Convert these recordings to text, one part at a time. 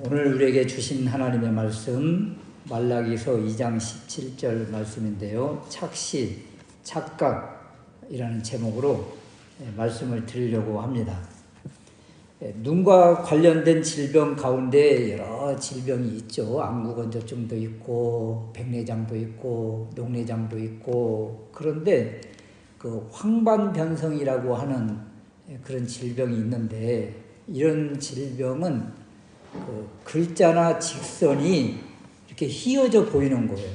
오늘 우리에게 주신 하나님의 말씀 말라기서 2장 17절 말씀인데요. 착시, 착각이라는 제목으로 말씀을 드리려고 합니다. 눈과 관련된 질병 가운데 여러 질병이 있죠. 안구건조증도 있고 백내장도 있고 녹내장도 있고, 그런데 그 황반변성이라고 하는 그런 질병이 있는데, 이런 질병은 그 글자나 직선이 이렇게 휘어져 보이는 거예요.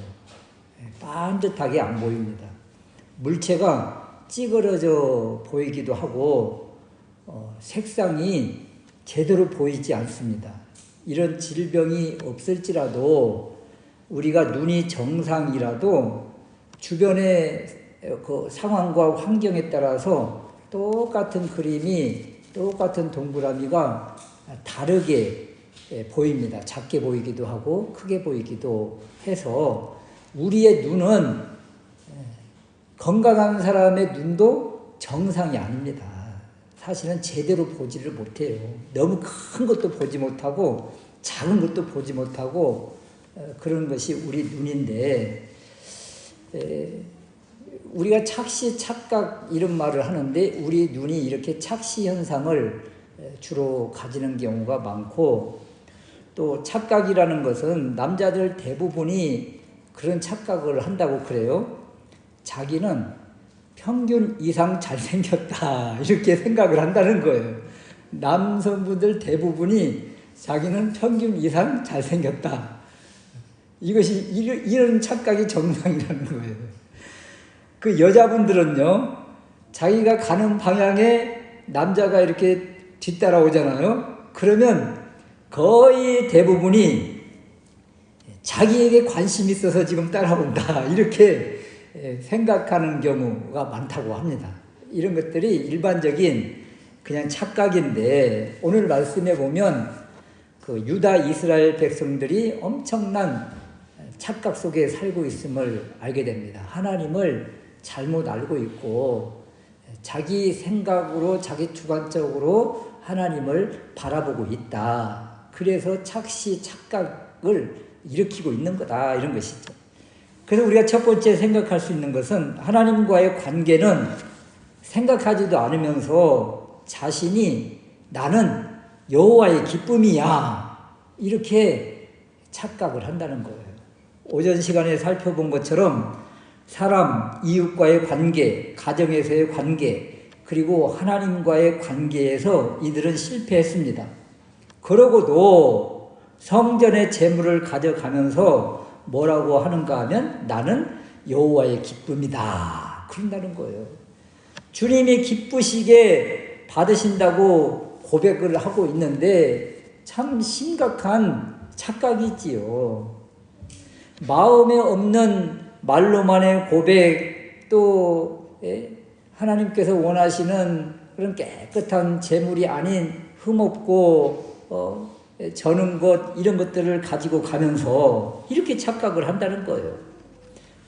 반듯하게 안 보입니다. 물체가 찌그러져 보이기도 하고 색상이 제대로 보이지 않습니다. 이런 질병이 없을지라도 우리가 눈이 정상이라도 주변의 그 상황과 환경에 따라서 똑같은 그림이, 똑같은 동그라미가 다르게 보입니다. 작게 보이기도 하고 크게 보이기도 해서 우리의 눈은, 건강한 사람의 눈도 정상이 아닙니다. 사실은 제대로 보지를 못해요. 너무 큰 것도 보지 못하고 작은 것도 보지 못하고 그런 것이 우리 눈인데, 우리가 착시, 착각 이런 말을 하는데 우리 눈이 이렇게 착시 현상을 주로 가지는 경우가 많고, 또 착각이라는 것은 남자들 대부분이 그런 착각을 한다고 그래요. 자기는 평균 이상 잘생겼다 이렇게 생각을 한다는 거예요. 남성분들 대부분이 자기는 평균 이상 잘생겼다. 이것이 이런 착각이 정상이라는 거예요. 그 여자분들은요, 자기가 가는 방향에 남자가 이렇게 뒤따라오잖아요. 그러면 거의 대부분이 자기에게 관심이 있어서 지금 따라온다 이렇게 생각하는 경우가 많다고 합니다. 이런 것들이 일반적인 그냥 착각인데, 오늘 말씀에 보면 그 유다 이스라엘 백성들이 엄청난 착각 속에 살고 있음을 알게 됩니다. 하나님을 잘못 알고 있고 자기 생각으로, 자기 주관적으로 하나님을 바라보고 있다. 그래서 착시, 착각을 일으키고 있는 거다, 이런 것이죠. 그래서 우리가 첫 번째 생각할 수 있는 것은, 하나님과의 관계는 생각하지도 않으면서 자신이 나는 여호와의 기쁨이야 이렇게 착각을 한다는 거예요. 오전 시간에 살펴본 것처럼 사람, 이웃과의 관계, 가정에서의 관계, 그리고 하나님과의 관계에서 이들은 실패했습니다. 그러고도 성전의 재물을 가져가면서 뭐라고 하는가 하면 나는 여호와의 기쁨이다 그런다는 거예요. 주님이 기쁘시게 받으신다고 고백을 하고 있는데 참 심각한 착각이지요. 마음에 없는 말로만의 고백, 또 하나님께서 원하시는 그런 깨끗한 재물이 아닌 흠없고 저는 것, 이런 것들을 가지고 가면서 이렇게 착각을 한다는 거예요.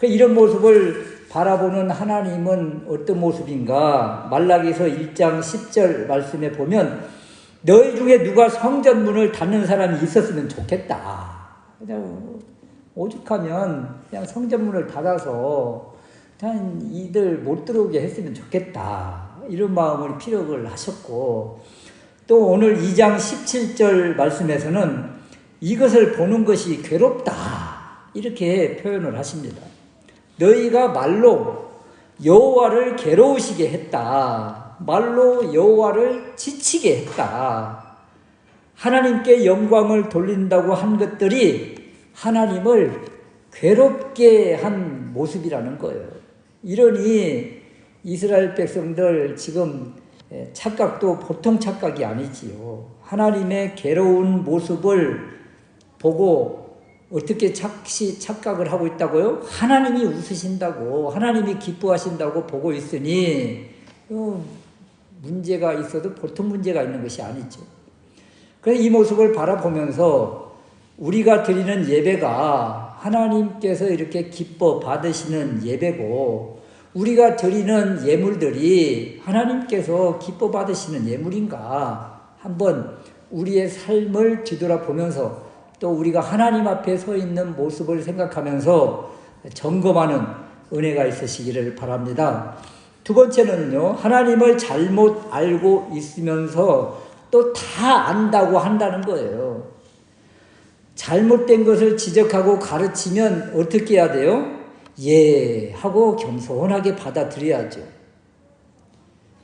이런 모습을 바라보는 하나님은 어떤 모습인가? 말라기서 1장 10절 말씀에 보면 너희 중에 누가 성전 문을 닫는 사람이 있었으면 좋겠다. 그냥 오죽하면 그냥 성전 문을 닫아서 그냥 이들 못 들어오게 했으면 좋겠다. 이런 마음을 피력을 하셨고, 또 오늘 2장 17절 말씀에서는 이것을 보는 것이 괴롭다 이렇게 표현을 하십니다. 너희가 말로 여호와를 괴로우시게 했다. 말로 여호와를 지치게 했다. 하나님께 영광을 돌린다고 한 것들이 하나님을 괴롭게 한 모습이라는 거예요. 이러니 이스라엘 백성들 지금 착각도 보통 착각이 아니지요. 하나님의 괴로운 모습을 보고 어떻게 착각을 하고 있다고요? 하나님이 웃으신다고, 하나님이 기뻐하신다고 보고 있으니 문제가 있어도 보통 문제가 있는 것이 아니죠. 그래서 이 모습을 바라보면서 우리가 드리는 예배가 하나님께서 이렇게 기뻐 받으시는 예배고, 우리가 드리는 예물들이 하나님께서 기뻐 받으시는 예물인가 한번 우리의 삶을 뒤돌아보면서 또 우리가 하나님 앞에 서 있는 모습을 생각하면서 점검하는 은혜가 있으시기를 바랍니다. 두 번째는요, 하나님을 잘못 알고 있으면서 또 다 안다고 한다는 거예요. 잘못된 것을 지적하고 가르치면 어떻게 해야 돼요? 예 하고 겸손하게 받아들여야죠.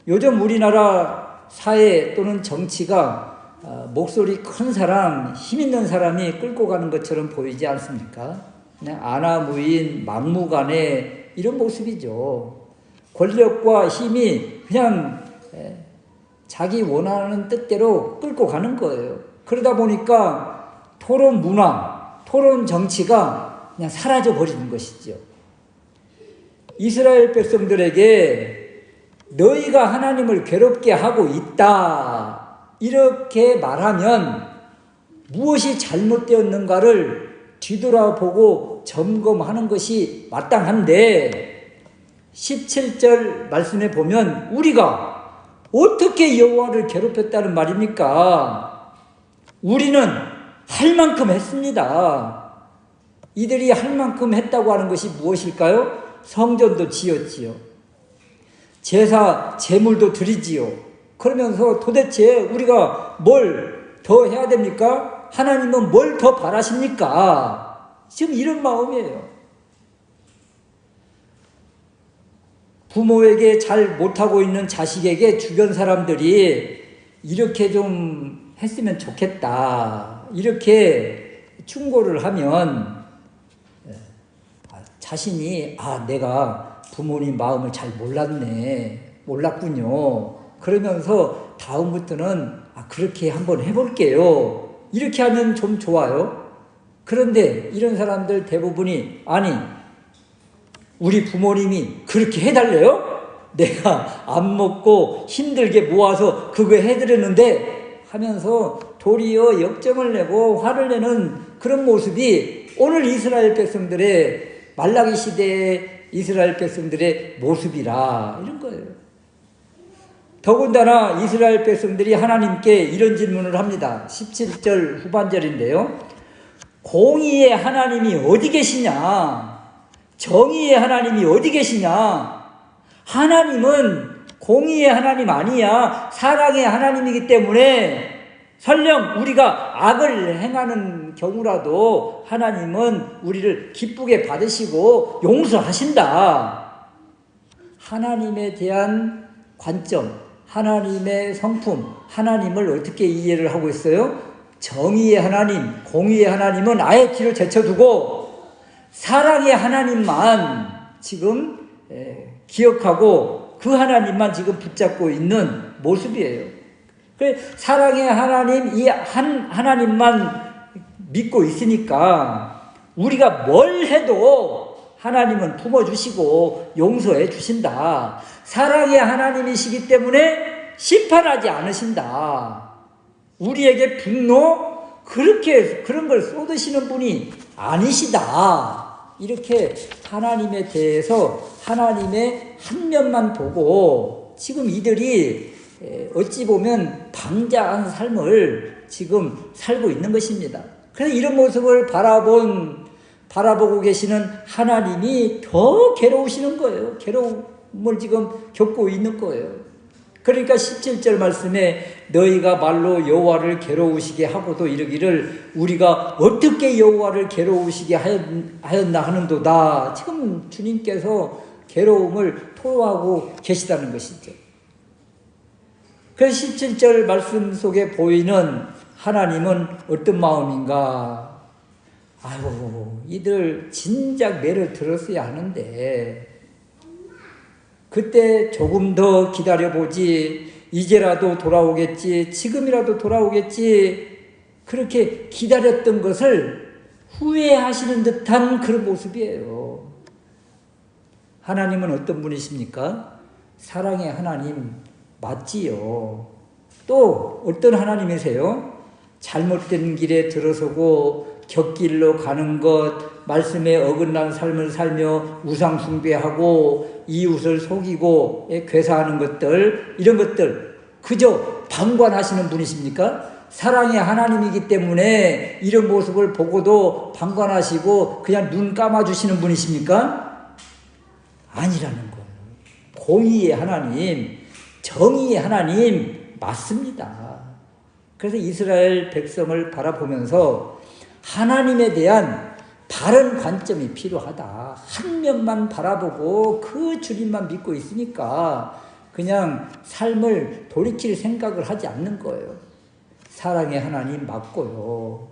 요즘 우리나라 사회 또는 정치가 목소리 큰 사람, 힘 있는 사람이 끌고 가는 것처럼 보이지 않습니까? 그냥 아나무인, 막무가내 이런 모습이죠. 권력과 힘이 그냥 자기 원하는 뜻대로 끌고 가는 거예요. 그러다 보니까 토론 문화, 토론 정치가 그냥 사라져 버리는 것이죠. 이스라엘 백성들에게 너희가 하나님을 괴롭게 하고 있다 이렇게 말하면 무엇이 잘못되었는가를 뒤돌아보고 점검하는 것이 마땅한데 17절 말씀에 보면 우리가 어떻게 여호와를 괴롭혔다는 말입니까? 우리는 할 만큼 했습니다. 이들이 할 만큼 했다고 하는 것이 무엇일까요? 성전도 지었지요. 제사, 제물도 드리지요. 그러면서 도대체 우리가 뭘 더 해야 됩니까? 하나님은 뭘 더 바라십니까? 지금 이런 마음이에요. 부모에게 잘 못하고 있는 자식에게 주변 사람들이 이렇게 좀 했으면 좋겠다 이렇게 충고를 하면 자신이 내가 부모님 마음을 잘 몰랐군요 그러면서 다음부터는 그렇게 한번 해볼게요 이렇게 하면 좀 좋아요. 그런데 이런 사람들 대부분이 우리 부모님이 그렇게 해달래요? 내가 안 먹고 힘들게 모아서 그거 해드렸는데 하면서 도리어 역정을 내고 화를 내는 그런 모습이 오늘 이스라엘 백성들의 말라기 시대의 이스라엘 백성들의 모습이라 이런 거예요. 더군다나 이스라엘 백성들이 하나님께 이런 질문을 합니다. 17절 후반절인데요. 공의의 하나님이 어디 계시냐? 정의의 하나님이 어디 계시냐? 하나님은 공의의 하나님 아니야. 사랑의 하나님이기 때문에 설령 우리가 악을 행하는 경우라도 하나님은 우리를 기쁘게 받으시고 용서하신다. 하나님에 대한 관점, 하나님의 성품, 하나님을 어떻게 이해를 하고 있어요? 정의의 하나님, 공의의 하나님은 아예 뒤로 제쳐두고 사랑의 하나님만 지금 기억하고 그 하나님만 지금 붙잡고 있는 모습이에요. 사랑의 하나님, 이 한 하나님만 믿고 있으니까 우리가 뭘 해도 하나님은 품어주시고 용서해 주신다. 사랑의 하나님이시기 때문에 심판하지 않으신다. 우리에게 분노 그런 걸 쏟으시는 분이 아니시다. 이렇게 하나님에 대해서 하나님의 한 면만 보고 지금 이들이 어찌 보면 방자한 삶을 지금 살고 있는 것입니다. 그래서 이런 모습을 바라보고 계시는 하나님이 더 괴로우시는 거예요. 괴로움을 지금 겪고 있는 거예요. 그러니까 17절 말씀에 너희가 말로 여호와를 괴로우시게 하고도 이르기를 우리가 어떻게 여호와를 괴로우시게 하였나 하는도다. 지금 주님께서 괴로움을 토로하고 계시다는 것이죠. 그래서 17절 말씀 속에 보이는 하나님은 어떤 마음인가? 이들 진작 매를 들었어야 하는데 그때 조금 더 기다려보지, 이제라도 돌아오겠지, 지금이라도 돌아오겠지, 그렇게 기다렸던 것을 후회하시는 듯한 그런 모습이에요. 하나님은 어떤 분이십니까? 사랑의 하나님 맞지요. 또 어떤 하나님이세요? 잘못된 길에 들어서고 곁길로 가는 것, 말씀에 어긋난 삶을 살며 우상 숭배하고 이웃을 속이고 괴사하는 것들, 이런 것들 그저 방관하시는 분이십니까? 사랑의 하나님이기 때문에 이런 모습을 보고도 방관하시고 그냥 눈 감아주시는 분이십니까? 아니라는 거예요. 공의의 하나님, 정의의 하나님 맞습니다. 그래서 이스라엘 백성을 바라보면서 하나님에 대한 바른 관점이 필요하다. 한 면만 바라보고 그 주님만 믿고 있으니까 그냥 삶을 돌이킬 생각을 하지 않는 거예요. 사랑의 하나님 맞고요.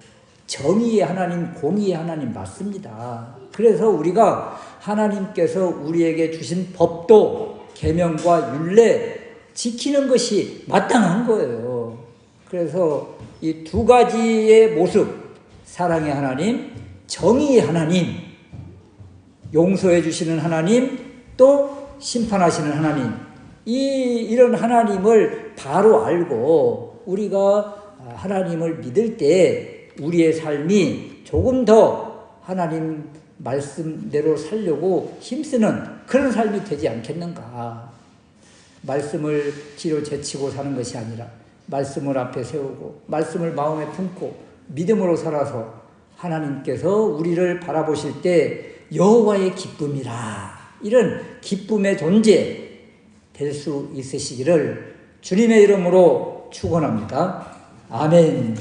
정의의 하나님, 공의의 하나님 맞습니다. 그래서 우리가 하나님께서 우리에게 주신 법도 계명과 율례 지키는 것이 마땅한 거예요. 그래서 이 두 가지의 모습, 사랑의 하나님, 정의의 하나님, 용서해 주시는 하나님, 또 심판하시는 하나님, 이런 하나님을 바로 알고 우리가 하나님을 믿을 때 우리의 삶이 조금 더 하나님 말씀대로 살려고 힘쓰는 그런 삶이 되지 않겠는가. 말씀을 뒤로 제치고 사는 것이 아니라 말씀을 앞에 세우고 말씀을 마음에 품고 믿음으로 살아서 하나님께서 우리를 바라보실 때 여호와의 기쁨이라, 이런 기쁨의 존재 될 수 있으시기를 주님의 이름으로 축원합니다. 아멘.